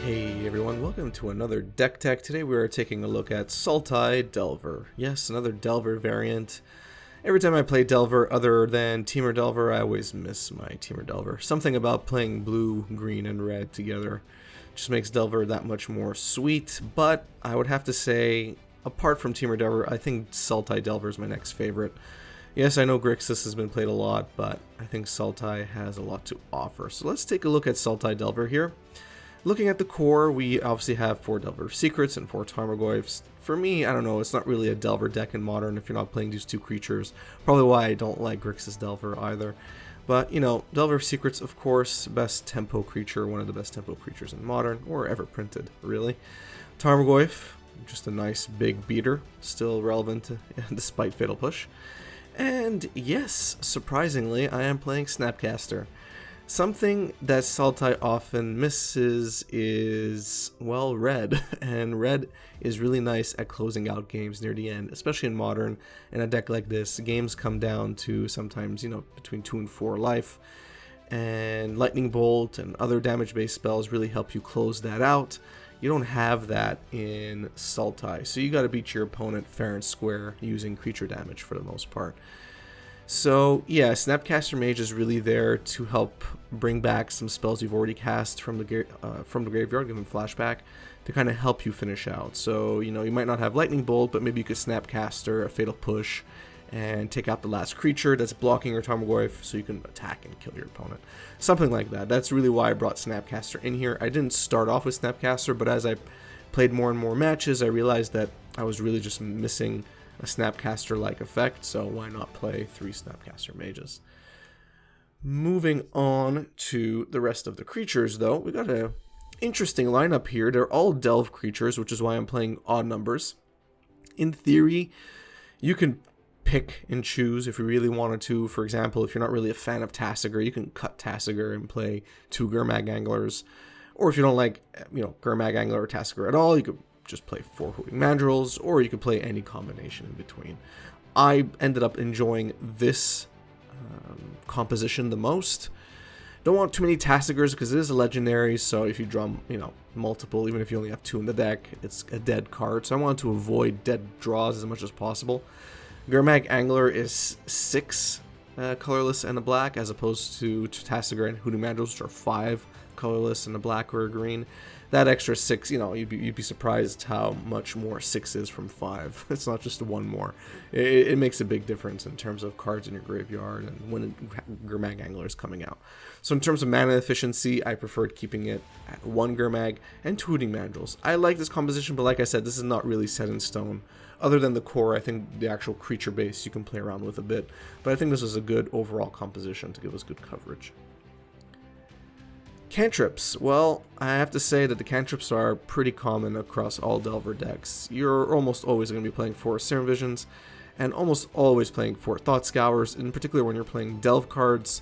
Hey everyone, welcome to another Deck Tech. Today we are taking a look at Sultai Delver. Yes, another Delver variant. Every time I play Delver other than Teamer Delver, I always miss my Teamer Delver. Something about playing blue, green, and red together just makes Delver that much more sweet, but I would have to say, apart from Teamer Delver, I think Sultai Delver is my next favorite. Yes, I know Grixis has been played a lot, but I think Sultai has a lot to offer. So let's take a look at Sultai Delver here. Looking at the core, we obviously have 4 Delver Secrets and 4 Tarmogoyfs. For me, I don't know, it's not really a Delver deck in Modern if you're not playing these two creatures. Probably why I don't like Grixis Delver either. But, you know, Delver Secrets, of course, best tempo creature, one of the best tempo creatures in Modern, or ever printed, really. Tarmogoyf, just a nice big beater, still relevant despite Fatal Push. And yes, surprisingly, I am playing Snapcaster. Something that Sultai often misses is, well, red, and red is really nice at closing out games near the end, especially in Modern. In a deck like this, games come down to sometimes, you know, between 2 and 4 life, and Lightning Bolt and other damage-based spells really help you close that out. You don't have that in Sultai, so you gotta beat your opponent fair and square using creature damage for the most part. So yeah, Snapcaster Mage is really there to help bring back some spells you've already cast from the graveyard, give them flashback, to kind of help you finish out. So, you know, you might not have Lightning Bolt, but maybe you could Snapcaster a Fatal Push and take out the last creature that's blocking your Tarmogoyf so you can attack and kill your opponent. Something like that. That's really why I brought Snapcaster in here. I didn't start off with Snapcaster, but as I played more and more matches, I realized that I was really just missing a Snapcaster-like effect, so why not play 3 Snapcaster Mages? Moving on to the rest of the creatures, though, we got an interesting lineup here. They're all Delve creatures, which is why I'm playing odd numbers. In theory, you can pick and choose if you really wanted to. For example, if you're not really a fan of Tasigur, you can cut Tasigur and play 2 Gurmag Anglers. Or if you don't like, you know, Gurmag Angler or Tasigur at all, you could just play 4 Hooting Mandrills, or you could play any combination in between. I ended up enjoying this composition the most. Don't want too many Tasigurs because it is a legendary, so if you draw, you know, multiple, even if you only have 2 in the deck, it's a dead card, so I want to avoid dead draws as much as possible. Gurmag Angler is 6 colorless and a black, as opposed to Tasigur and Hooting Mandrills, which are 5 colorless and a black or a green. That extra 6, you know, you'd be surprised how much more 6 is from 5. It's not just 1 more. It makes a big difference in terms of cards in your graveyard and when Gurmag Angler is coming out. So in terms of mana efficiency, I preferred keeping it at 1 Gurmag and 2 Hooting Mandrills. I like this composition, but like I said, this is not really set in stone. Other than the core, I think the actual creature base you can play around with a bit. But I think this is a good overall composition to give us good coverage. Cantrips. Well, I have to say that the Cantrips are pretty common across all Delver decks. You're almost always going to be playing 4 Serum Visions, and almost always playing 4 Thought Scours, in particular when you're playing Delve cards.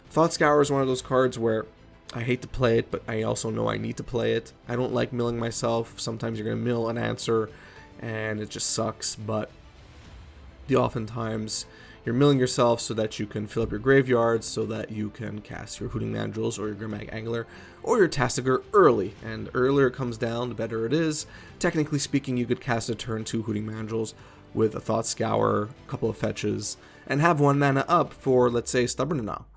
Thought Scour is one of those cards where I hate to play it, but I also know I need to play it. I don't like milling myself. Sometimes you're going to mill an answer, and it just sucks, but oftentimes you're milling yourself so that you can fill up your graveyard, so that you can cast your Hooting Mandrills or your Gurmag Angler or your Tasigur early. And the earlier it comes down, the better it is. Technically speaking, you could cast a turn 2 Hooting Mandrills with a Thought Scour, a couple of fetches, and have 1 mana up for, let's say, Stubborn Denial.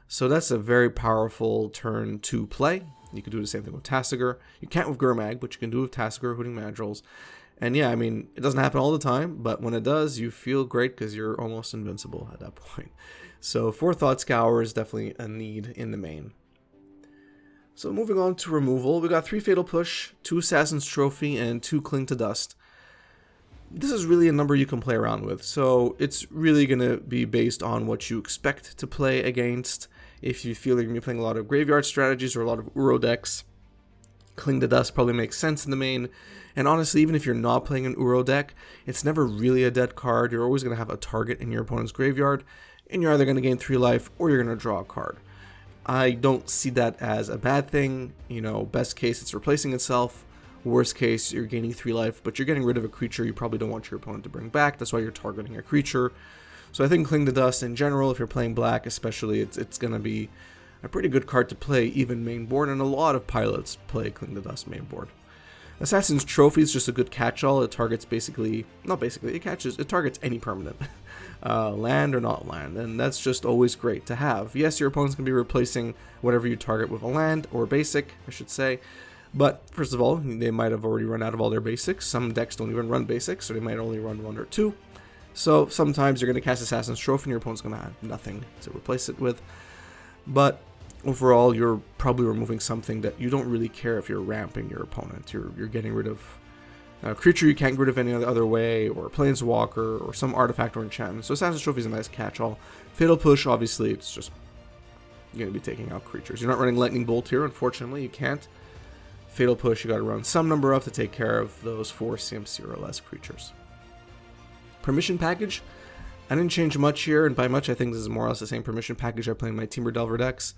So that's a very powerful turn 2 play. You can do the same thing with Tasigur. You can't with Gurmag, but you can do it with Tasigur, Hooting Mandrills. And yeah, I mean, it doesn't happen all the time, but when it does, you feel great because you're almost invincible at that point. So 4 Thought Scour is definitely a need in the main. So moving on to removal, we got 3 Fatal Push, 2 Assassin's Trophy, and 2 Cling to Dust. This is really a number you can play around with, so it's really going to be based on what you expect to play against. If you feel like you're going to be playing a lot of graveyard strategies or a lot of Uro decks, Cling to Dust probably makes sense in the main. And honestly, even if you're not playing an Uro deck, it's never really a dead card. You're always going to have a target in your opponent's graveyard, and you're either going to gain 3 life or you're going to draw a card. I don't see that as a bad thing. You know, best case, it's replacing itself. Worst case, you're gaining 3 life, but you're getting rid of a creature you probably don't want your opponent to bring back. That's why you're targeting a creature. So I think Cling to Dust in general, if you're playing black especially, it's going to be a pretty good card to play even main board, and a lot of pilots play Cling to Dust main board. Assassin's Trophy is just a good catch-all. It targets it targets any permanent, land or not land, and that's just always great to have. Yes, your opponent's going to be replacing whatever you target with a land, or basic, I should say, but first of all, they might have already run out of all their basics. Some decks don't even run basics, or they might only run 1 or 2. So sometimes you're going to cast Assassin's Trophy and your opponent's going to have nothing to replace it with. But overall, you're probably removing something that you don't really care if you're ramping your opponent. You're getting rid of a creature you can't get rid of any other way, or a planeswalker, or some artifact or enchantment. So Assassin's Trophy is a nice catch-all. Fatal Push, obviously, it's just you're going to be taking out creatures. You're not running Lightning Bolt here, unfortunately. You can't. Fatal Push, you got to run some number of to take care of those 4 CMC or less creatures. Permission package, I didn't change much here, and by much I think this is more or less the same permission package I play in my Temur Delver decks.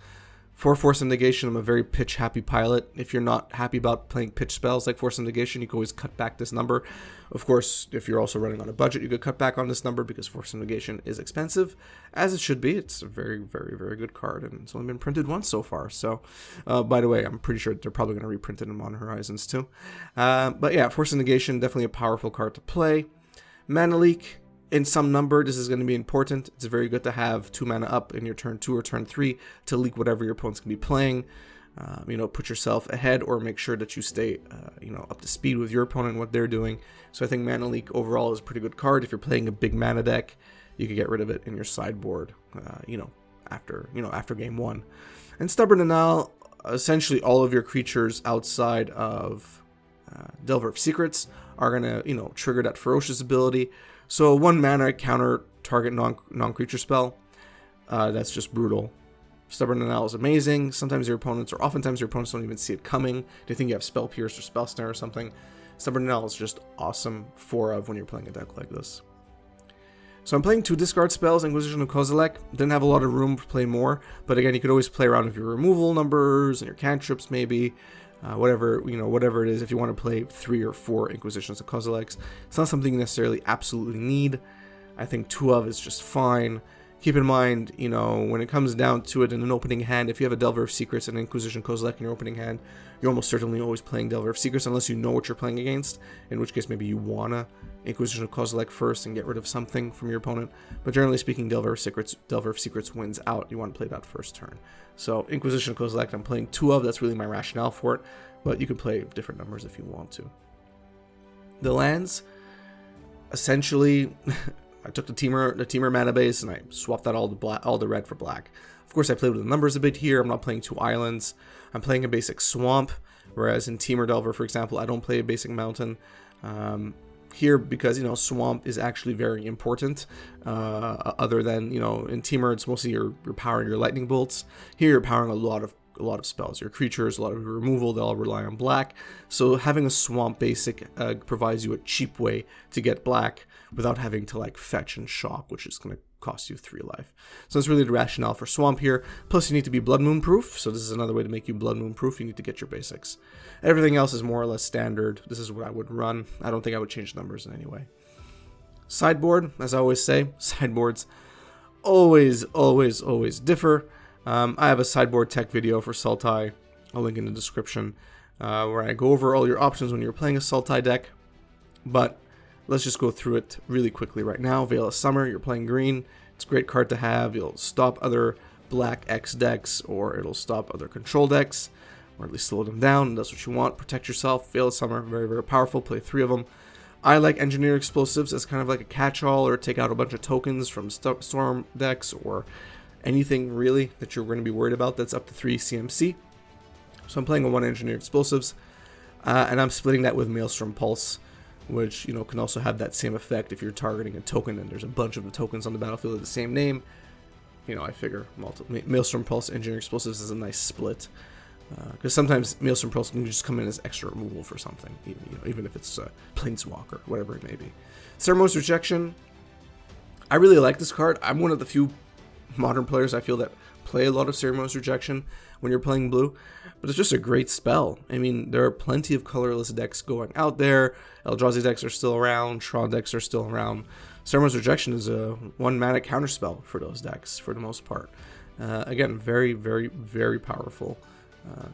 For Force of Negation, I'm a very pitch happy pilot. If you're not happy about playing pitch spells like Force of Negation, you can always cut back this number. Of course, if you're also running on a budget, you could cut back on this number because Force of Negation is expensive, as it should be. It's a very, very, very good card, and it's only been printed once so far. So, by the way, I'm pretty sure they're probably going to reprint it in Modern Horizons too. But yeah, Force of Negation, definitely a powerful card to play. Mana Leak, in some number, this is going to be important. It's very good to have 2 mana up in your turn 2 or turn 3 to leak whatever your opponent's going to be playing. Put yourself ahead, or make sure that you stay, up to speed with your opponent and what they're doing. So I think Mana Leak overall is a pretty good card. If you're playing a big mana deck, you can get rid of it in your sideboard, after game 1. And Stubborn Denial, essentially all of your creatures outside of Delver of Secrets are going to, trigger that Ferocious ability. So 1 mana counter target non-creature spell. That's just brutal. Stubborn Denial is amazing. Oftentimes your opponents don't even see it coming. They think you have Spell Pierce or Spell Snare or something. Stubborn Denial is just awesome 4 of when you're playing a deck like this. So I'm playing 2 discard spells, Inquisition of Kozilek. Didn't have a lot of room to play more, but again, you could always play around with your removal numbers and your cantrips maybe. Whatever it is, if you want to play 3 or 4 Inquisitions of Kozileks. It's not something you necessarily absolutely need. I think 2 of is just fine. Keep in mind, when it comes down to it in an opening hand, if you have a Delver of Secrets and an Inquisition Kozilek in your opening hand, you're almost certainly always playing Delver of Secrets unless you know what you're playing against, in which case maybe you wanna Inquisition of Kozilek first and get rid of something from your opponent. But generally speaking, Delver of Secrets wins out. You want to play that first turn. So Inquisition of Kozilek, I'm playing 2 of. That's really my rationale for it. But you can play different numbers if you want to. The lands, essentially, I took the Temur mana base and I swapped out all the red for black. Of course, I played with the numbers a bit here. I'm not playing 2 islands. I'm playing a basic swamp, whereas in Temur Delver, for example, I don't play a basic mountain. Here, because swamp is actually very important. Other than in Temur, it's mostly you're powering your lightning bolts. Here, you're powering a lot of spells. Your creatures, a lot of your removal, they all rely on black. So having a swamp basic provides you a cheap way to get black without having to fetch and shock, which is going to cost you 3 life. So that's really the rationale for swamp here. Plus you need to be Blood Moon proof, so this is another way to make you Blood Moon proof. You need to get your basics. Everything else is more or less standard. This is what I would run. I don't think I would change numbers in any way. Sideboard, as I always say, sideboards always differ. I have a sideboard tech video for Sultai, I'll link in the description, where I go over all your options when you're playing a Sultai deck. But let's just go through it really quickly right now. Veil of Summer, you're playing green. It's a great card to have. You'll stop other black X decks, or it'll stop other control decks, or at least slow them down. That's what you want. Protect yourself. Veil of Summer, very, very powerful. Play 3 of them. I like Engineer Explosives as kind of like a catch-all, or take out a bunch of tokens from Storm decks, or anything really that you're going to be worried about that's up to 3 CMC. So I'm playing a 1 Engineer Explosives, and I'm splitting that with Maelstrom Pulse, which can also have that same effect if you're targeting a token and there's a bunch of the tokens on the battlefield of the same name. I figure Maelstrom Pulse, Engineer Explosives is a nice split, because sometimes Maelstrom Pulse can just come in as extra removal for something, even if it's Planeswalker, whatever it may be. Ceremonious Rejection, I really like this card. I'm one of the few modern players I feel that play a lot of Ceremonious Rejection when you're playing blue, but it's just a great spell. I mean, there are plenty of colorless decks going out there. Eldrazi decks are still around, Tron decks are still around. Ceremonious Rejection is a 1 mana counterspell for those decks for the most part. Again, very, very, very powerful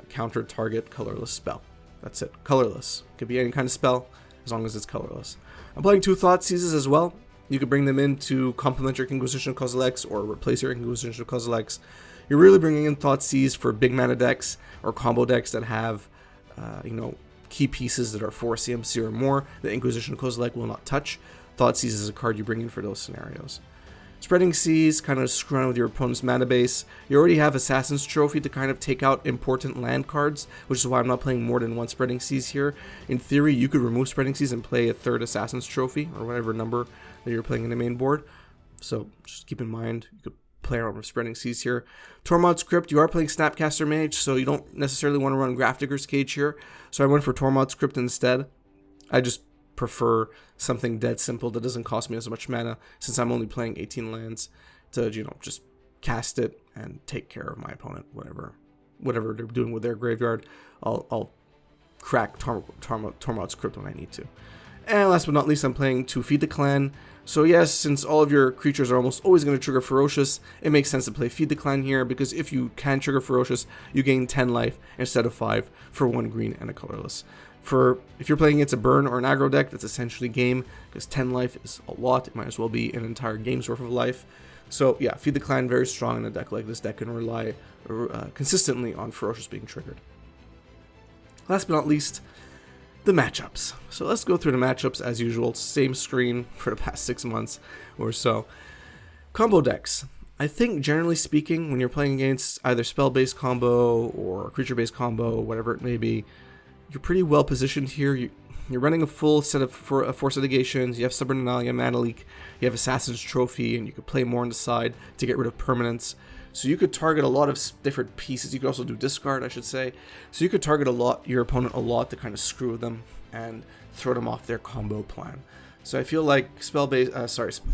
counter target colorless spell. That's it. Colorless. Could be any kind of spell as long as it's colorless. I'm playing 2 Thoughtseizes as well. You could bring them in to complement your Inquisition of Kozilek or replace your Inquisition of Kozilek. You're really bringing in Thoughtseize for big mana decks or combo decks that have, key pieces that are 4 CMC or more that Inquisition of Kozilek will not touch. Thoughtseize is a card you bring in for those scenarios. Spreading Seas, kind of screw around with your opponent's mana base. You already have Assassin's Trophy to kind of take out important land cards, which is why I'm not playing more than 1 Spreading Seas here. In theory, you could remove Spreading Seas and play a 3rd Assassin's Trophy, or whatever number that you're playing in the main board. So just keep in mind, you could play around with Spreading Seas here. Tormod's Crypt, you are playing Snapcaster Mage, so you don't necessarily want to run Grafdigger's Cage here. So I went for Tormod's Crypt instead. I just prefer something dead simple that doesn't cost me as much mana, since I'm only playing 18 lands, to just cast it and take care of my opponent. Whatever they're doing with their graveyard, I'll crack Tormod's Crypt when I need to. And last but not least, I'm playing to Feed the Clan. So yes, since all of your creatures are almost always going to trigger Ferocious, it makes sense to play Feed the Clan here, because if you can trigger Ferocious, you gain 10 life instead of 5 for 1 green and a colorless. If you're playing against a burn or an aggro deck, that's essentially game, because 10 life is a lot. It might as well be an entire game's worth of life. So yeah, Feed the Clan, very strong in a deck like this. Deck can rely consistently on Ferocious being triggered. Last but not least, the matchups. So let's go through the matchups as usual. Same screen for the past 6 months or so. Combo decks. I think generally speaking, when you're playing against either spell-based combo or creature-based combo, whatever it may be, you're pretty well positioned here. You're running a full set of Force Negations. You have Stubborn Denial, you have Mana Leak, you have Assassin's Trophy, and you could play more on the side to get rid of permanents. So you could target a lot of different pieces. You could also do discard, I should say. So you could target your opponent a lot to kind of screw with them and throw them off their combo plan. So I feel like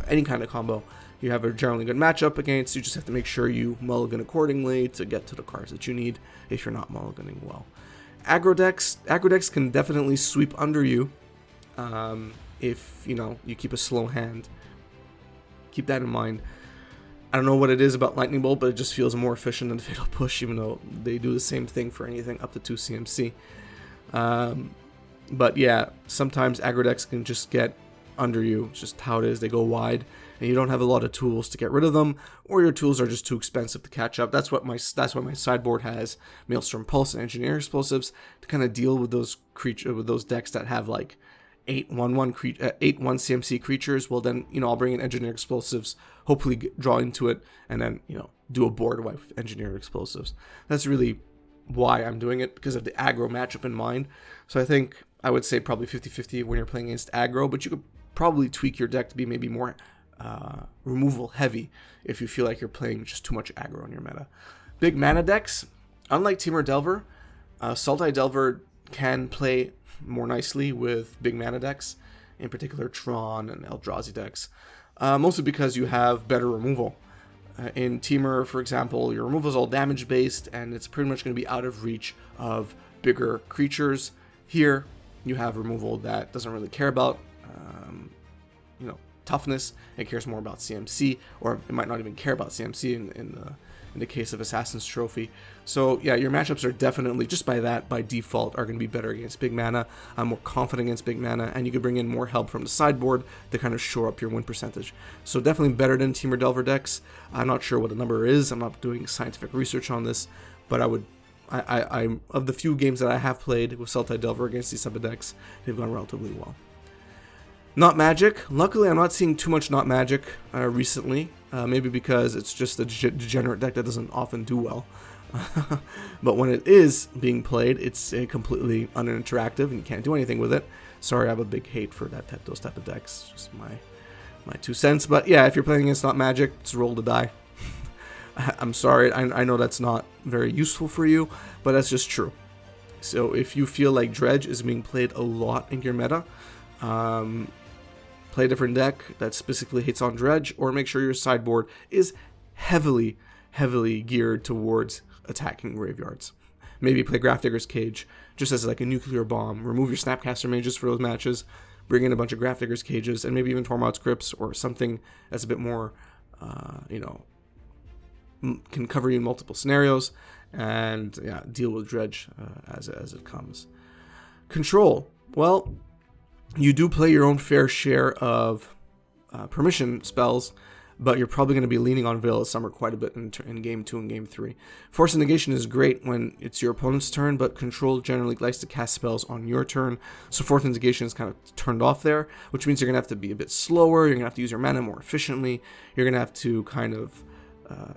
any kind of combo, you have a generally good matchup against. You just have to make sure you mulligan accordingly to get to the cards that you need if you're not mulliganing well. Aggro decks can definitely sweep under you if you keep a slow hand. Keep that in mind. I don't know what it is about Lightning Bolt, but it just feels more efficient than Fatal Push, even though they do the same thing for anything up to 2 CMC. But yeah, sometimes aggro decks can just get under you. It's just how it is. They go wide, and you don't have a lot of tools to get rid of them, or your tools are just too expensive to catch up. That's why my sideboard has Maelstrom Pulse and Engineer Explosives to kind of deal with those decks that have like 8 1/1 CMC creatures. Well, then I'll bring in Engineer Explosives, hopefully draw into it, and then do a board wipe with Engineer Explosives. That's really why I'm doing it, because of the aggro matchup in mind. So I would say probably 50-50 when you're playing against aggro, but you could probably tweak your deck to be maybe more removal heavy if you feel like you're playing just too much aggro in your meta. Big mana decks, unlike Sultai Delver, Sultai Delver can play more nicely with big mana decks, in particular Tron and Eldrazi decks, mostly because you have better removal. In Temur, for example, your removal is all damage based, and it's pretty much going to be out of reach of bigger creatures. Here, you have removal that doesn't really care about toughness. It cares more about CMC, or it might not even care about CMC in the case of Assassin's Trophy. So yeah, your matchups are definitely, just by default, are going to be better against big mana. I'm more confident against big mana, and you can bring in more help from the sideboard to kind of shore up your win percentage. So definitely better than Temur Delver decks. I'm not sure what the number is. I'm not doing scientific research on this, but I'm of the few games that I have played with Sultai Delver against these type of decks, they've gone relatively well. Not Magic. Luckily, I'm not seeing too much Not Magic recently. Maybe because it's just a degenerate deck that doesn't often do well. But when it is being played, it's completely uninteractive and you can't do anything with it. Sorry, I have a big hate for those type of decks. Just my 2 cents. But yeah, if you're playing against Not Magic, it's roll the die. I'm sorry. I know that's not very useful for you, but that's just true. So if you feel like Dredge is being played a lot in your meta, play a different deck that specifically hits on Dredge, or make sure your sideboard is heavily geared towards attacking graveyards. Maybe play Grafdigger's Cage just as like a nuclear bomb. Remove your Snapcaster Mages for those matches. Bring in a bunch of Grafdigger's Cages, and maybe even Tormod's Crypts, or something that's a bit more, can cover you in multiple scenarios, and yeah, deal with dredge as it comes. Control. Well, you do play your own fair share of permission spells, but you're probably going to be leaning on Veil of Summer quite a bit in Game 2 and Game 3. Force of Negation is great when it's your opponent's turn, but Control generally likes to cast spells on your turn, so Force of Negation is kind of turned off there, which means you're going to have to be a bit slower, you're going to have to use your mana more efficiently, you're going to have to kind of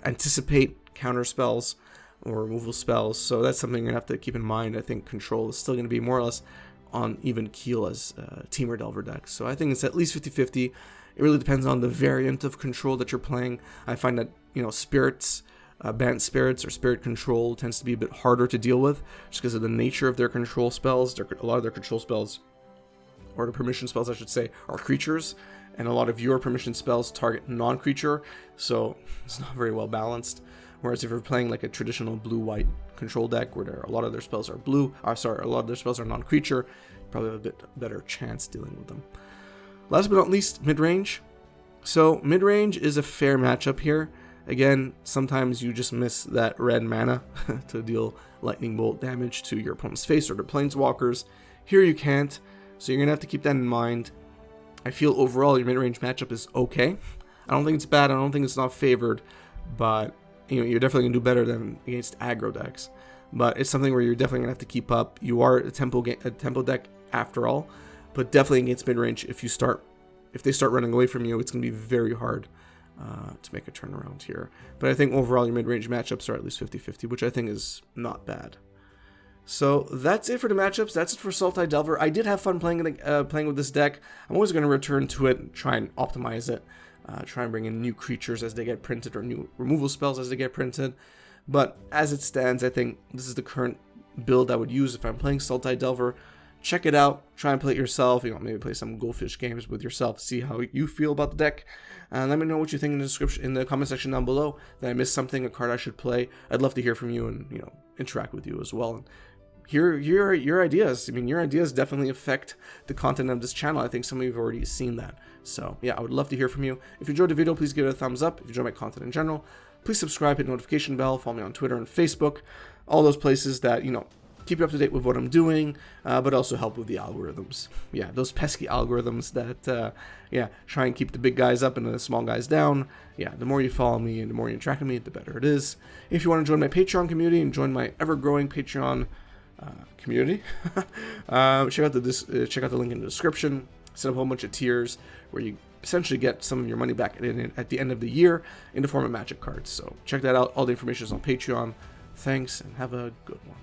anticipate counter spells or removal spells, so that's something you're going to have to keep in mind. I think Control is still going to be more or less on even keel as Temur Delver decks, so I think it's at least 50-50. It really depends on the variant of Control that you're playing. I find that, spirits, Bant Spirits or Spirit Control tends to be a bit harder to deal with just because of the nature of their control spells. A lot of their control spells, or the permission spells I should say, are creatures, and a lot of your permission spells target non-creature, so it's not very well balanced. Whereas if you're playing like a traditional blue-white control deck where a lot of their spells are a lot of their spells are non-creature, you probably have a bit better chance dealing with them. Last but not least, mid-range. So mid-range is a fair matchup here. Again, sometimes you just miss that red mana to deal lightning bolt damage to your opponent's face or to planeswalkers. Here you can't, so you're going to have to keep that in mind. I feel overall your mid-range matchup is okay. I don't think it's bad, I don't think it's not favored, but you're definitely going to do better than against aggro decks. But it's something where you're definitely going to have to keep up. You are a tempo deck after all, but definitely against mid-range, if they start running away from you, it's going to be very hard to make a turnaround here. But I think overall your mid-range matchups are at least 50-50, which I think is not bad. So that's it for the matchups. That's it for Sultai Delver. I did have fun playing with this deck. I'm always going to return to it and try and optimize it. Try and bring in new creatures as they get printed or new removal spells as they get printed. But as it stands, I think this is the current build I would use if I'm playing Sultai Delver. Check it out, try and play it yourself, maybe play some Goldfish games with yourself, see how you feel about the deck, and let me know what you think in the comment section down below. Did I miss something, a card I should play? I'd love to hear from you and, interact with you as well, and hear your ideas. Your ideas definitely affect the content of this channel. I think some of you have already seen that, so yeah, I would love to hear from you. If you enjoyed the video, please give it a thumbs up. If you enjoy my content in general, please subscribe, hit the notification bell, follow me on Twitter and Facebook, all those places that, keep you up to date with what I'm doing, but also help with the algorithms. Yeah, those pesky algorithms that, try and keep the big guys up and the small guys down. Yeah, the more you follow me and the more you interact with me, the better it is. If you want to join my Patreon community and join my ever-growing Patreon community, check out the link in the description. Set up a whole bunch of tiers where you essentially get some of your money back at the end of the year in the form of Magic cards. So check that out. All the information is on Patreon. Thanks, and have a good one.